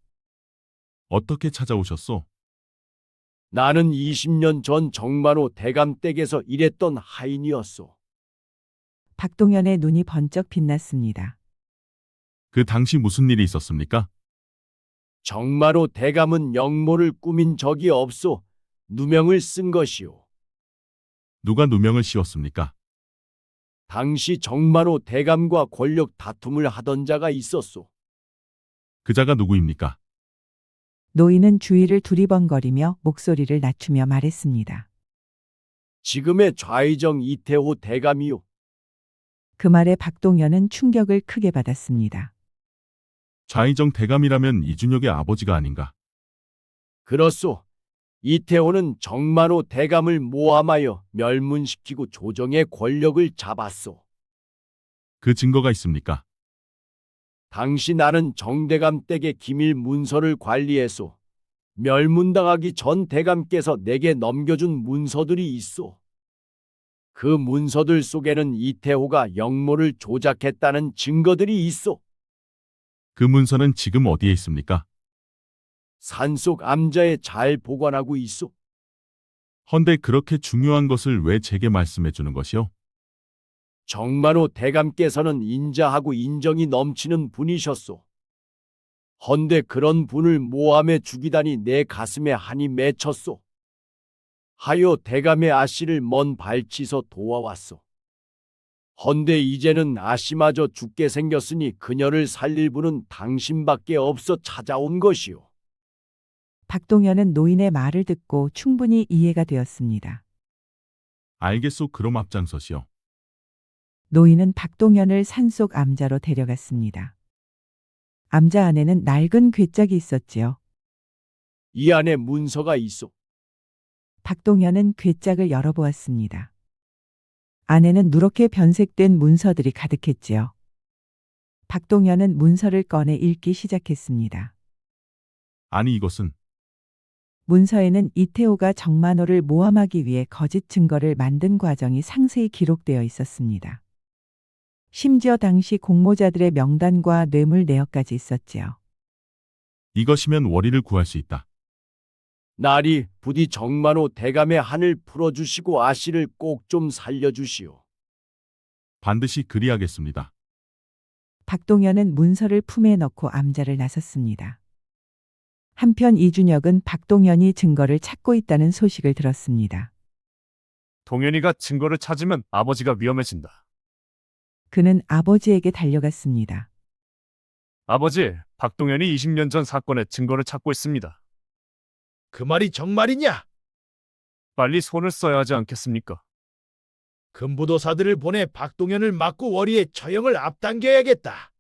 어떻게 찾아오셨소? 나는 20년 전 정만호 대감댁에서 일했던 하인이었소. 박동현의 눈이 번쩍 빛났습니다. 그 당시 무슨 일이 있었습니까? 정만호 대감은 영모를 꾸민 적이 없소. 누명을 쓴 것이오. 누가 누명을 씌웠습니까? 당시 정만호 대감과 권력 다툼을 하던 자가 있었소. 그 자가 누구입니까? 노인은 주위를 두리번거리며 목소리를 낮추며 말했습니다. 지금의 좌의정 이태호 대감이요. 그 말에 박동현은 충격을 크게 받았습니다. 좌의정 대감이라면 이준혁의 아버지가 아닌가? 그렇소. 이태호는 정만호 대감을 모함하여 멸문시키고 조정의 권력을 잡았소. 그 증거가 있습니까? 당시 나는 정대감 댁의 기밀 문서를 관리했소. 멸문당하기 전 대감께서 내게 넘겨준 문서들이 있소. 그 문서들 속에는 이태호가 영모를 조작했다는 증거들이 있소. 그 문서는 지금 어디에 있습니까? 산속 암자에 잘 보관하고 있소. 헌데 그렇게 중요한 것을 왜 제게 말씀해 주는 것이요? 정만호 대감께서는 인자하고 인정이 넘치는 분이셨소. 헌데 그런 분을 모함해 죽이다니 내 가슴에 한이 맺혔소. 하여 대감의 아씨를 먼 발치서 도와왔소. 헌데 이제는 아씨마저 죽게 생겼으니 그녀를 살릴 분은 당신밖에 없어 찾아온 것이오. 박동현은 노인의 말을 듣고 충분히 이해가 되었습니다. 알겠소. 그럼 앞장서시오. 노인은 박동현을 산속 암자로 데려갔습니다. 암자 안에는 낡은 괴짝이 있었지요. 이 안에 문서가 있소. 박동현은 괴짝을 열어보았습니다. 안에는 누렇게 변색된 문서들이 가득했지요. 박동현은 문서를 꺼내 읽기 시작했습니다. 아니 이것은 문서에는 이태호가 정만호를 모함하기 위해 거짓 증거를 만든 과정이 상세히 기록되어 있었습니다. 심지어 당시 공모자들의 명단과 뇌물 내역까지 있었지요. 이것이면 월이를 구할 수 있다. 날이 부디 정만호 대감의 한을 풀어주시고 아씨를 꼭 좀 살려주시오. 반드시 그리하겠습니다. 박동현은 문서를 품에 넣고 암자를 나섰습니다. 한편 이준혁은 박동현이 증거를 찾고 있다는 소식을 들었습니다. 동현이가 증거를 찾으면 아버지가 위험해진다. 그는 아버지에게 달려갔습니다. 아버지, 박동현이 20년 전 사건의 증거를 찾고 있습니다. 그 말이 정말이냐? 빨리 손을 써야 하지 않겠습니까? 금부도사들을 보내 박동현을 막고 월이의 처형을 앞당겨야겠다.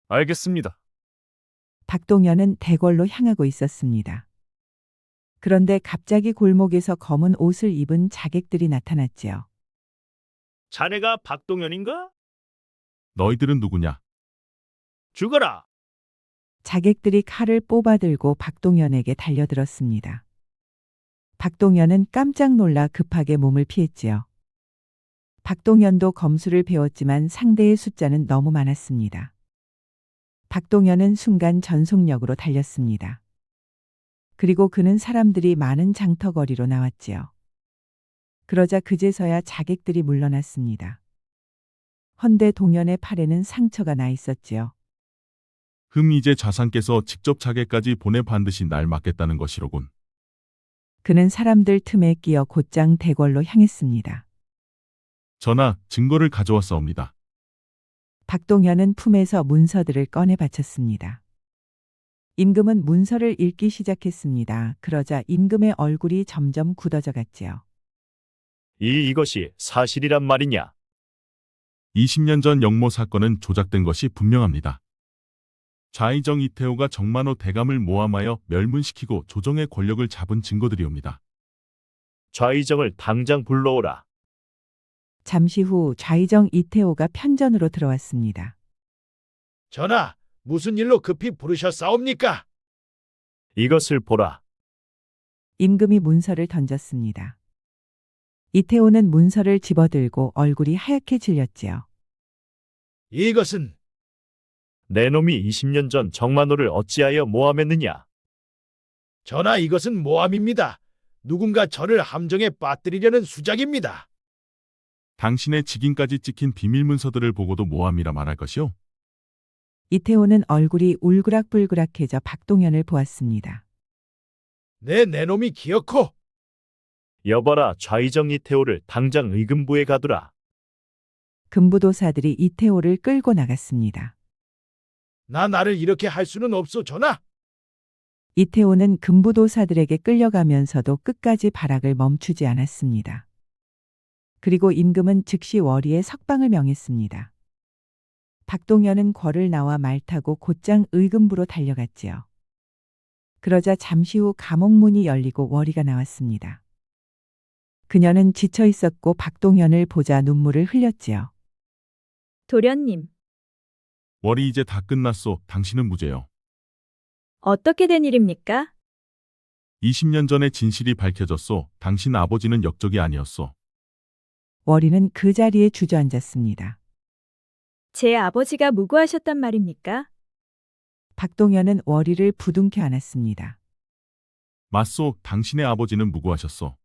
알겠습니다. 박동현은 대궐로 향하고 있었습니다. 그런데 갑자기 골목에서 검은 옷을 입은 자객들이 나타났지요. 자네가 박동현인가? 너희들은 누구냐? 죽어라! 자객들이 칼을 뽑아들고 박동현에게 달려들었습니다. 박동현은 깜짝 놀라 급하게 몸을 피했지요. 박동현도 검술을 배웠지만 상대의 숫자는 너무 많았습니다. 박동현은 순간 전속력으로 달렸습니다. 그리고 그는 사람들이 많은 장터거리로 나왔지요. 그러자 그제서야 자객들이 물러났습니다. 헌데 동현의 팔에는 상처가 나 있었지요. 이제 좌상께서 직접 자객까지 보내 반드시 날 막겠다는 것이로군. 그는 사람들 틈에 끼어 곧장 대궐로 향했습니다. 전하, 증거를 가져왔사옵니다. 박동현은 품에서 문서들을 꺼내 바쳤습니다. 임금은 문서를 읽기 시작했습니다. 그러자 임금의 얼굴이 점점 굳어져 갔지요. 이것이 사실이란 말이냐? 20년 전 영모 사건은 조작된 것이 분명합니다. 좌의정 이태호가 정만호 대감을 모함하여 멸문시키고 조정의 권력을 잡은 증거들이옵니다. 좌의정을 당장 불러오라. 잠시 후 좌의정 이태호가 편전으로 들어왔습니다. 전하, 무슨 일로 급히 부르셨사옵니까? 이것을 보라. 임금이 문서를 던졌습니다. 이태호는 문서를 집어들고 얼굴이 하얗게 질렸지요. 이것은 내 놈이 20년 전 정만호를 어찌하여 모함했느냐? 전하, 이것은 모함입니다. 누군가 저를 함정에 빠뜨리려는 수작입니다. 당신의 직인까지 찍힌 비밀 문서들을 보고도 모함이라 말할 것이오? 이태호는 얼굴이 울그락불그락해져 박동현을 보았습니다. 내 놈이 기어코. 여봐라, 좌의정 이태호를 당장 의금부에 가두라. 금부도사들이 이태호를 끌고 나갔습니다. 나를 이렇게 할 수는 없소, 전하. 이태호는 금부도사들에게 끌려가면서도 끝까지 발악을 멈추지 않았습니다. 그리고 임금은 즉시 월이에 석방을 명했습니다. 박동현은 궐을 나와 말 타고 곧장 의금부로 달려갔지요. 그러자 잠시 후 감옥문이 열리고 월이가 나왔습니다. 그녀는 지쳐 있었고 박동현을 보자 눈물을 흘렸지요. 도련님, 월이 이제 다 끝났소. 당신은 무죄요. 어떻게 된 일입니까? 20년 전에 진실이 밝혀졌소. 당신 아버지는 역적이 아니었소. 월이는 그 자리에 주저앉았습니다. 제 아버지가 무고하셨단 말입니까? 박동현은 월이를 부둥켜 안았습니다. 맞소. 당신의 아버지는 무고하셨소.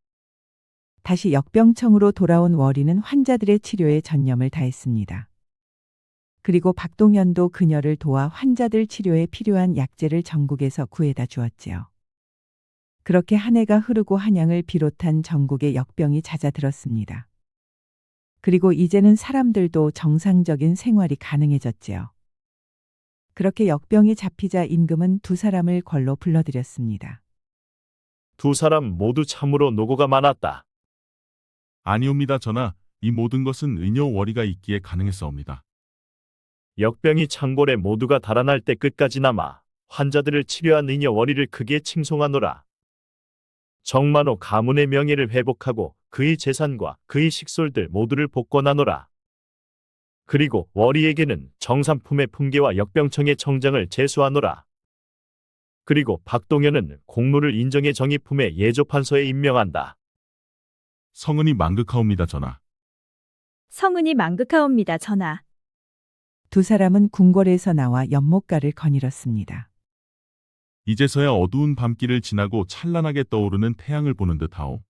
다시 역병청으로 돌아온 월이는 환자들의 치료에 전념을 다했습니다. 그리고 박동현도 그녀를 도와 환자들 치료에 필요한 약재를 전국에서 구해다 주었지요. 그렇게 한 해가 흐르고 한양을 비롯한 전국의 역병이 잦아들었습니다. 그리고 이제는 사람들도 정상적인 생활이 가능해졌지요. 그렇게 역병이 잡히자 임금은 두 사람을 궐로 불러들였습니다. 두 사람 모두 참으로 노고가 많았다. 아니옵니다, 전하. 이 모든 것은 의녀 월이가 있기에 가능했사옵니다. 역병이 창궐에 모두가 달아날 때 끝까지 남아 환자들을 치료한 의녀 월이를 크게 칭송하노라. 정만호 가문의 명예를 회복하고 그의 재산과 그의 식솔들 모두를 복권하노라. 그리고 월이에게는 정삼품의 품계와 역병청의 청장을 제수하노라. 그리고 박동현은 공무를 인정해 정의품에 예조판서에 임명한다. 성은이 망극하옵니다, 전하. 성은이 망극하옵니다, 전하. 두 사람은 궁궐에서 나와 연못가를 거닐었습니다. 이제서야 어두운 밤길을 지나고 찬란하게 떠오르는 태양을 보는 듯하오.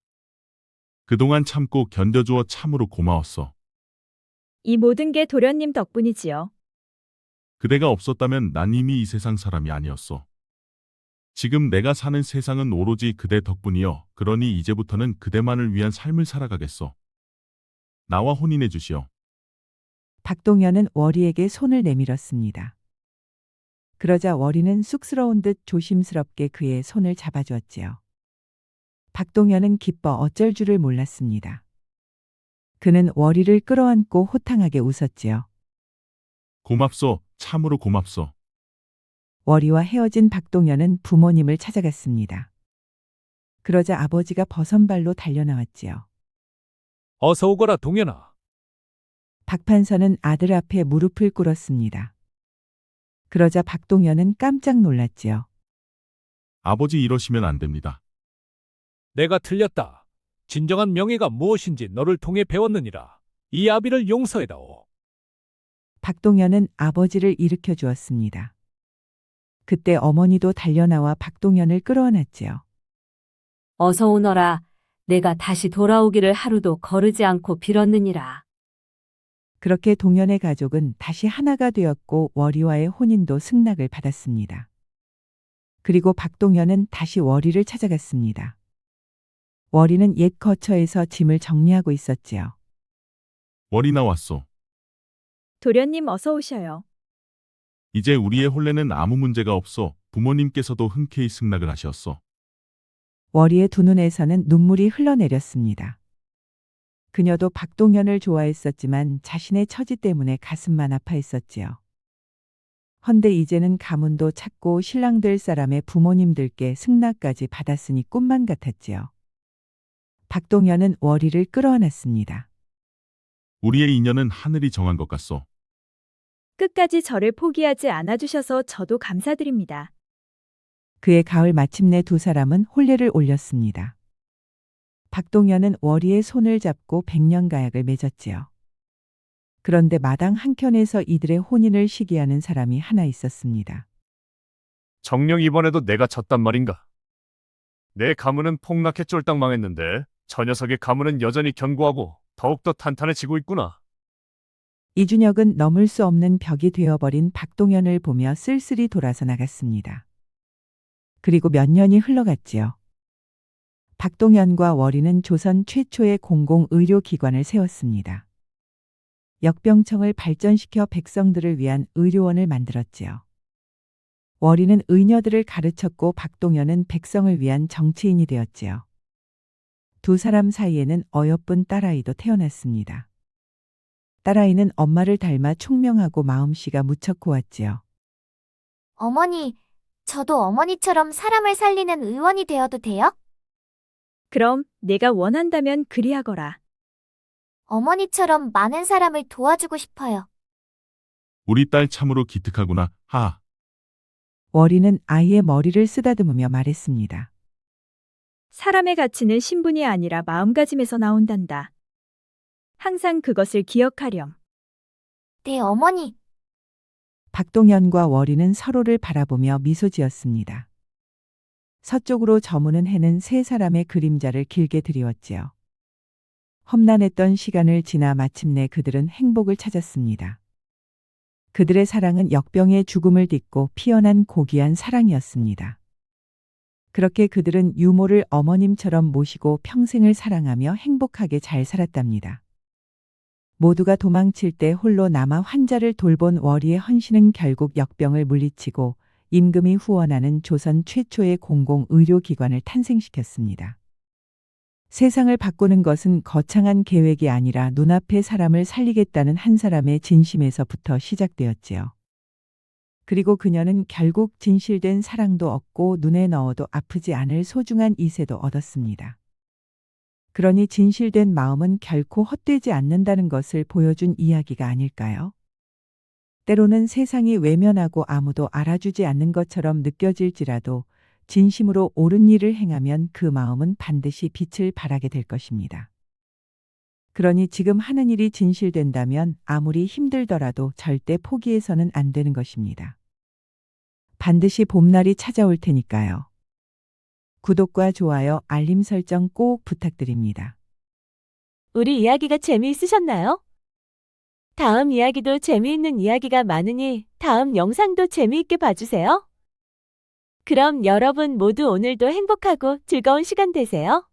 그동안 참고 견뎌주어 참으로 고마웠어. 이 모든 게 도련님 덕분이지요. 그대가 없었다면 난 이미 이 세상 사람이 아니었어. 지금 내가 사는 세상은 오로지 그대 덕분이여. 그러니 이제부터는 그대만을 위한 삶을 살아가겠어. 나와 혼인해 주시오. 박동현은 월이에게 손을 내밀었습니다. 그러자 월이는 쑥스러운 듯 조심스럽게 그의 손을 잡아주었지요. 박동현은 기뻐 어쩔 줄을 몰랐습니다. 그는 월이를 끌어안고 호탕하게 웃었지요. 고맙소. 참으로 고맙소. 월이와 헤어진 박동현은 부모님을 찾아갔습니다. 그러자 아버지가 버선발로 달려나왔지요. 어서 오거라 동현아. 박 판서는 아들 앞에 무릎을 꿇었습니다. 그러자 박동현은 깜짝 놀랐지요. 아버지 이러시면 안 됩니다. 내가 틀렸다. 진정한 명예가 무엇인지 너를 통해 배웠느니라. 이 아비를 용서해다오. 박동현은 아버지를 일으켜 주었습니다. 그때 어머니도 달려나와 박동현을 끌어안았지요. 어서 오너라. 내가 다시 돌아오기를 하루도 거르지 않고 빌었느니라. 그렇게 동현의 가족은 다시 하나가 되었고 월이와의 혼인도 승낙을 받았습니다. 그리고 박동현은 다시 월이를 찾아갔습니다. 월이는 옛 거처에서 짐을 정리하고 있었지요. 월이 나왔소. 도련님 어서 오셔요. 이제 우리의 혼례는 아무 문제가 없어. 부모님께서도 흔쾌히 승낙을 하셨어. 월이의 두 눈에서는 눈물이 흘러내렸습니다. 그녀도 박동현을 좋아했었지만 자신의 처지 때문에 가슴만 아파했었지요. 헌데 이제는 가문도 찾고 신랑 될 사람의 부모님들께 승낙까지 받았으니 꿈만 같았지요. 박동현은 월이를 끌어안았습니다. 우리의 인연은 하늘이 정한 것 같소. 끝까지 저를 포기하지 않아주셔서 저도 감사드립니다. 그의 가을 마침내 두 사람은 혼례를 올렸습니다. 박동현은 월이의 손을 잡고 백년가약을 맺었지요. 그런데 마당 한켠에서 이들의 혼인을 시기하는 사람이 하나 있었습니다. 정녕 이번에도 내가 졌단 말인가? 내 가문은 폭락해 쫄딱 망했는데 저 녀석의 가문은 여전히 견고하고 더욱더 탄탄해지고 있구나. 이준혁은 넘을 수 없는 벽이 되어버린 박동현을 보며 쓸쓸히 돌아서 나갔습니다. 그리고 몇 년이 흘러갔지요. 박동현과 월이는 조선 최초의 공공의료기관을 세웠습니다. 역병청을 발전시켜 백성들을 위한 의료원을 만들었지요. 월이는 의녀들을 가르쳤고 박동현은 백성을 위한 정치인이 되었지요. 두 사람 사이에는 어여쁜 딸아이도 태어났습니다. 딸아이는 엄마를 닮아 총명하고 마음씨가 무척 고왔지요. 어머니, 저도 어머니처럼 사람을 살리는 의원이 되어도 돼요? 그럼 내가 원한다면 그리하거라. 어머니처럼 많은 사람을 도와주고 싶어요. 우리 딸 참으로 기특하구나. 하하. 월이는 아이의 머리를 쓰다듬으며 말했습니다. 사람의 가치는 신분이 아니라 마음가짐에서 나온단다. 항상 그것을 기억하렴. 네, 어머니. 박동현과 월이는 서로를 바라보며 미소 지었습니다. 서쪽으로 저무는 해는 세 사람의 그림자를 길게 드리웠지요. 험난했던 시간을 지나 마침내 그들은 행복을 찾았습니다. 그들의 사랑은 역병의 죽음을 딛고 피어난 고귀한 사랑이었습니다. 그렇게 그들은 유모를 어머님처럼 모시고 평생을 사랑하며 행복하게 잘 살았답니다. 모두가 도망칠 때 홀로 남아 환자를 돌본 월이의 헌신은 결국 역병을 물리치고 임금이 후원하는 조선 최초의 공공의료기관을 탄생시켰습니다. 세상을 바꾸는 것은 거창한 계획이 아니라 눈앞의 사람을 살리겠다는 한 사람의 진심에서부터 시작되었지요. 그리고 그녀는 결국 진실된 사랑도 얻고 눈에 넣어도 아프지 않을 소중한 이세도 얻었습니다. 그러니 진실된 마음은 결코 헛되지 않는다는 것을 보여준 이야기가 아닐까요? 때로는 세상이 외면하고 아무도 알아주지 않는 것처럼 느껴질지라도 진심으로 옳은 일을 행하면 그 마음은 반드시 빛을 발하게 될 것입니다. 그러니 지금 하는 일이 진실된다면 아무리 힘들더라도 절대 포기해서는 안 되는 것입니다. 반드시 봄날이 찾아올 테니까요. 구독과 좋아요, 알림 설정 꼭 부탁드립니다. 우리 이야기가 재미있으셨나요? 다음 이야기도 재미있는 이야기가 많으니 다음 영상도 재미있게 봐주세요. 그럼 여러분 모두 오늘도 행복하고 즐거운 시간 되세요.